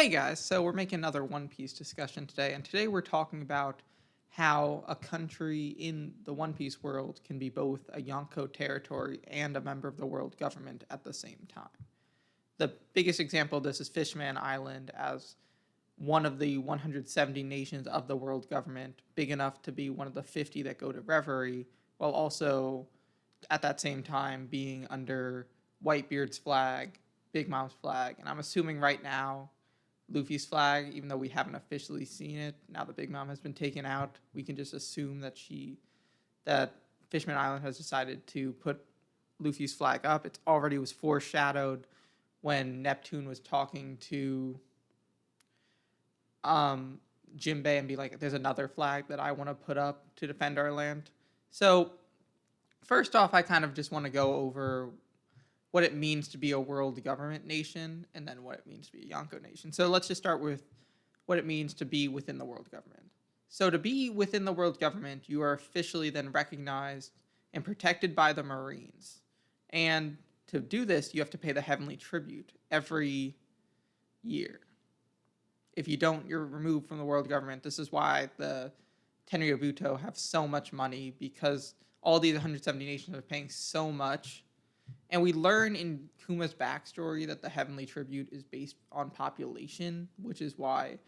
Hey guys, so we're making another One Piece discussion today, and today we're talking about how a country in the One Piece world can be both a Yonko territory and a member of the world government at the same time. The biggest example of this is Fishman Island as one of the 170 nations of the world government, big enough to be one of the 50 that go to Reverie, while also at that same time being under Whitebeard's flag, Big Mom's flag, and I'm assuming right now Luffy's flag, even though we haven't officially seen it. Now that Big Mom has been taken out, we can just assume that Fishman Island has decided to put Luffy's flag up. It already was foreshadowed when Neptune was talking to Jinbei and be like, "There's another flag that I want to put up to defend our land." So first off, I kind of just want to go over what it means to be a world government nation, and then what it means to be a Yonko nation. So let's just start with what it means to be within the world government. So to be within the world government, you are officially then recognized and protected by the Marines. And to do this, you have to pay the heavenly tribute every year. If you don't, you're removed from the world government. This is why the Tenryubuto have so much money, because all these 170 nations are paying so much. And we learn in Kuma's backstory that the Heavenly Tribute is based on population, which is why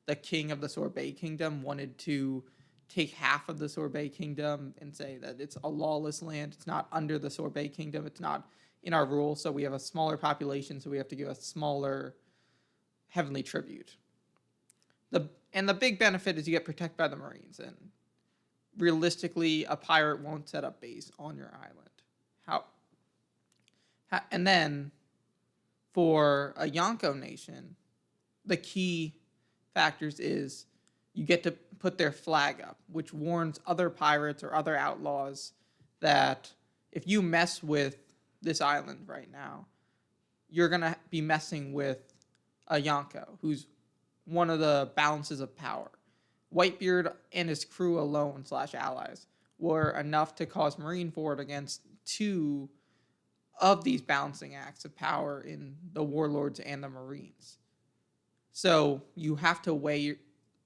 the king of the Sorbet Kingdom wanted to take half of the Sorbet Kingdom and say that it's a lawless land. It's not under the Sorbet Kingdom. It's not in our rule. So we have a smaller population, so we have to give a smaller Heavenly Tribute. The big benefit is you get protected by the Marines. And realistically, a pirate won't set up base on your island. And then for a Yonko nation, the key factors is you get to put their flag up, which warns other pirates or other outlaws that if you mess with this island right now, you're going to be messing with a Yonko, who's one of the balances of power. Whitebeard and his crew alone / allies were enough to cause Marineford against two of these balancing acts of power in the warlords and the Marines. So you have to weigh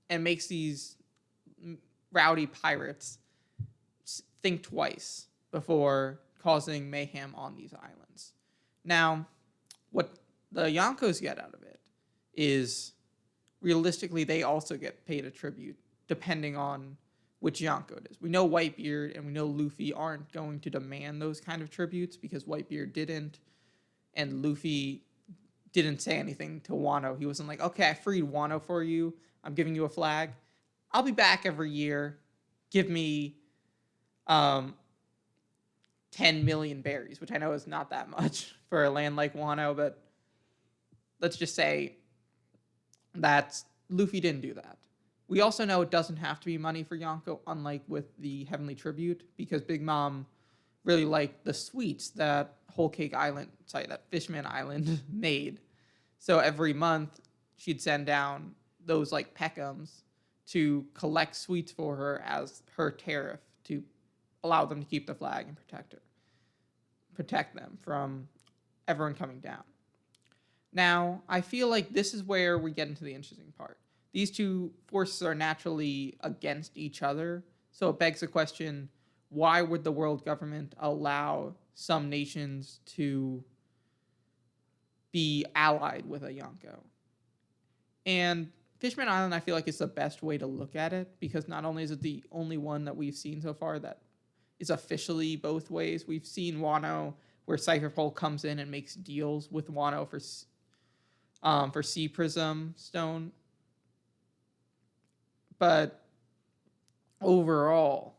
and makes these rowdy pirates think twice before causing mayhem on these islands. Now, what the Yonkos get out of it is realistically they also get paid a tribute depending on which Yonko it is. We know Whitebeard and we know Luffy aren't going to demand those kind of tributes because Whitebeard didn't, and Luffy didn't say anything to Wano. He wasn't like, okay, I freed Wano for you. I'm giving you a flag. I'll be back every year. Give me 10 million berries, which I know is not that much for a land like Wano, but let's just say that Luffy didn't do that. We also know it doesn't have to be money for Yonko, unlike with the Heavenly Tribute, because Big Mom really liked the sweets that that Fishman Island made. So every month she'd send down those like Peckhams to collect sweets for her as her tariff to allow them to keep the flag and protect them from everyone coming down. Now, I feel like this is where we get into the interesting part. These two forces are naturally against each other, so it begs the question, why would the world government allow some nations to be allied with a Yonko? And Fishman Island, I feel like, is the best way to look at it, because not only is it the only one that we've seen so far that is officially both ways. We've seen Wano, where Cypher Pole comes in and makes deals with Wano for Sea Prism Stone. But overall,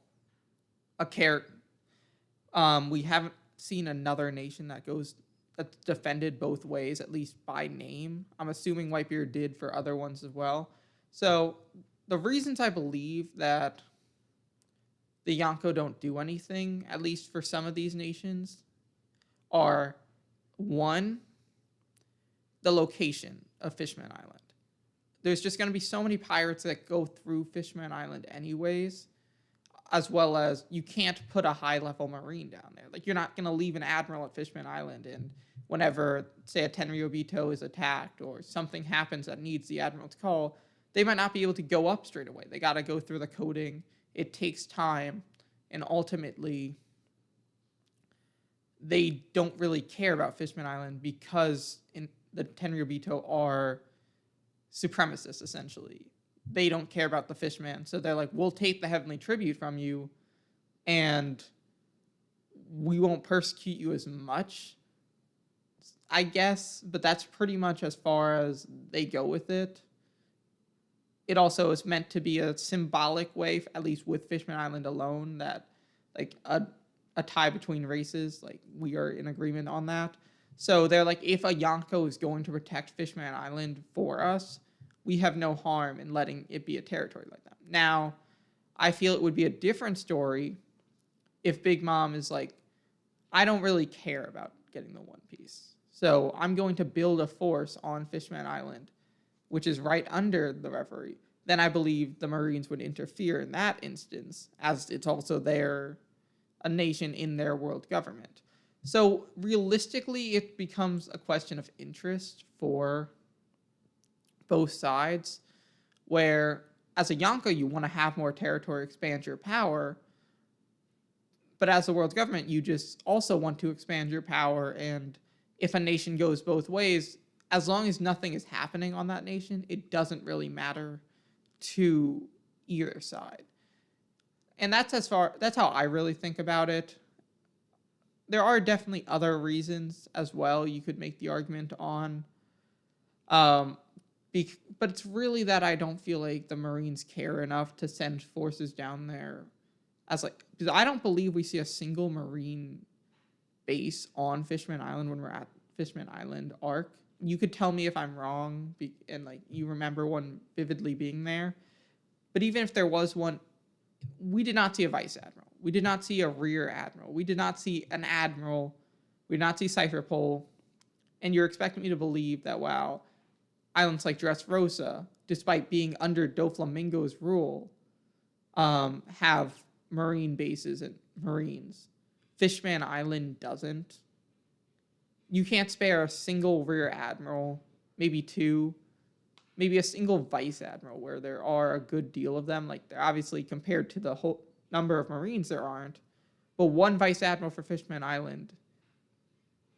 we haven't seen another nation that's defended both ways, at least by name. I'm assuming Whitebeard did for other ones as well. So the reasons I believe that the Yonko don't do anything, at least for some of these nations, are one, the location of Fishman Island. There's just going to be so many pirates that go through Fishman Island anyways, as well as you can't put a high-level marine down there. Like, you're not going to leave an admiral at Fishman Island and whenever, say, a Tenryubito is attacked or something happens that needs the admiral's call, they might not be able to go up straight away. They got to go through the coding. It takes time, and ultimately, they don't really care about Fishman Island because the Tenryubito are supremacists, essentially. They don't care about the Fishman, so they're like, we'll take the heavenly tribute from you, and we won't persecute you as much, I guess, but that's pretty much as far as they go with it. It also is meant to be a symbolic way, at least with Fishman Island alone, that like a tie between races, like we are in agreement on that. So they're like, if a Yonko is going to protect Fishman Island for us, we have no harm in letting it be a territory like that. Now, I feel it would be a different story if Big Mom is like, I don't really care about getting the One Piece, so I'm going to build a force on Fishman Island, which is right under the Reverie. Then I believe the Marines would interfere in that instance, as it's also a nation in their world government. So realistically, it becomes a question of interest for both sides, where as a Yonko, you want to have more territory, expand your power, but as a world government, you just also want to expand your power, and if a nation goes both ways, as long as nothing is happening on that nation, it doesn't really matter to either side. And that's how I really think about it. There are definitely other reasons as well you could make the argument on. But it's really that I don't feel like the Marines care enough to send forces down there because I don't believe we see a single Marine base on Fishman Island when we're at Fishman Island arc. You could tell me if I'm wrong, and like you remember one vividly being there. But even if there was one, we did not see a vice admiral. We did not see a rear admiral. We did not see an admiral. We did not see Cypher Pole. And you're expecting me to believe that, wow, islands like Dressrosa, despite being under Doflamingo's rule, have Marine bases and Marines. Fishman Island doesn't. You can't spare a single rear admiral, maybe two, maybe a single vice admiral, where there are a good deal of them. Like, they're obviously, compared to the whole number of Marines, there aren't. But one vice admiral for Fishman Island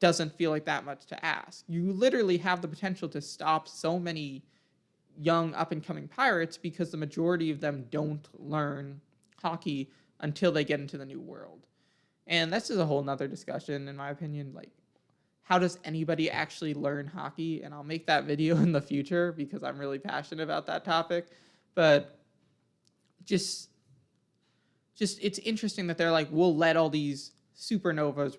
doesn't feel like that much to ask. You literally have the potential to stop so many young up-and-coming pirates because the majority of them don't learn hockey until they get into the New World. And this is a whole nother discussion, in my opinion. Like, how does anybody actually learn hockey? And I'll make that video in the future because I'm really passionate about that topic. But just it's interesting that they're like, we'll let all these supernovas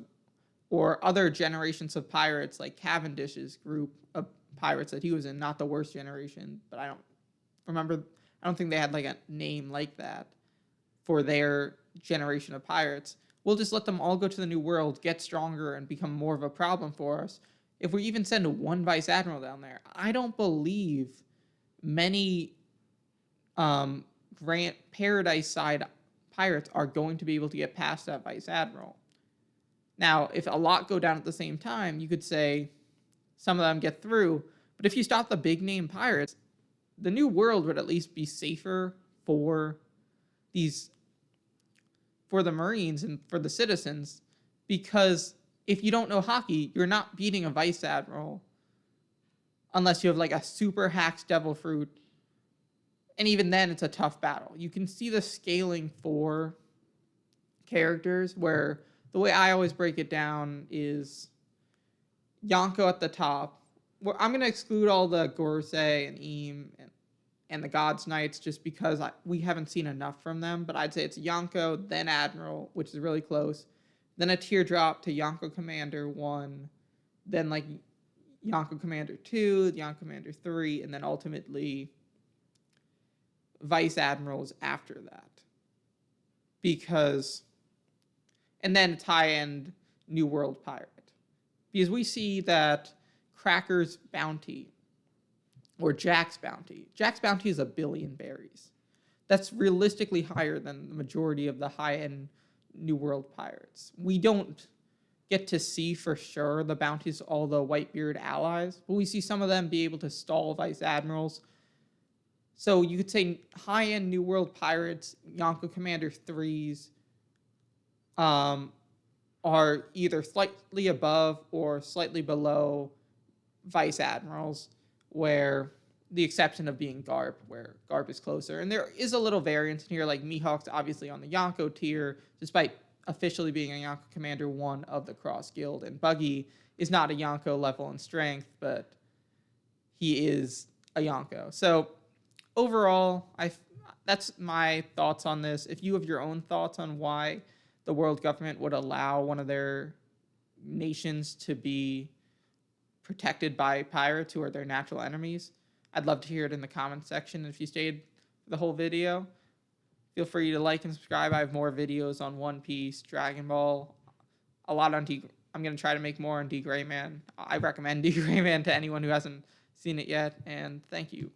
or other generations of pirates, like Cavendish's group of pirates that he was in, not the worst generation, but I don't think they had like a name like that for their generation of pirates. We'll just let them all go to the New World, get stronger, and become more of a problem for us. If we even send one vice admiral down there, I don't believe many Grand Paradise side pirates are going to be able to get past that vice admiral. Now, if a lot go down at the same time, you could say some of them get through. But if you stop the big name pirates, the New World would at least be safer for the Marines and for the citizens, because if you don't know hockey, you're not beating a vice admiral unless you have like a super hacks devil fruit. And even then, it's a tough battle. You can see the scaling for characters where the way I always break it down is Yonko at the top. I'm going to exclude all the Gorosei and Eam and the God's Knights just because we haven't seen enough from them. But I'd say it's Yonko, then Admiral, which is really close. Then a teardrop to Yonko Commander 1. Then like Yonko Commander 2, Yonko Commander 3, and then ultimately Vice Admirals after that. And then it's high-end New World Pirate. Because we see that Cracker's bounty, or Jack's bounty is 1 billion berries. That's realistically higher than the majority of the high-end New World pirates. We don't get to see for sure the bounties of all the Whitebeard allies, but we see some of them be able to stall vice admirals. So you could say high-end New World pirates, Yonko Commander 3s, are either slightly above or slightly below vice admirals, where the exception of being Garp, where Garp is closer. And there is a little variance in here, like Mihawk's obviously on the Yonko tier, despite officially being a Yonko Commander 1 of the Cross Guild, and Buggy is not a Yonko level in strength, but he is a Yonko. So overall, that's my thoughts on this. If you have your own thoughts on why the world government would allow one of their nations to be protected by pirates who are their natural enemies, I'd love to hear it in the comments section. If you stayed for the whole video, feel free to like and subscribe. I have more videos on One Piece, Dragon Ball, a lot on I'm going to try to make more on D. Gray Man. I recommend D. Gray Man to anyone who hasn't seen it yet, and thank you.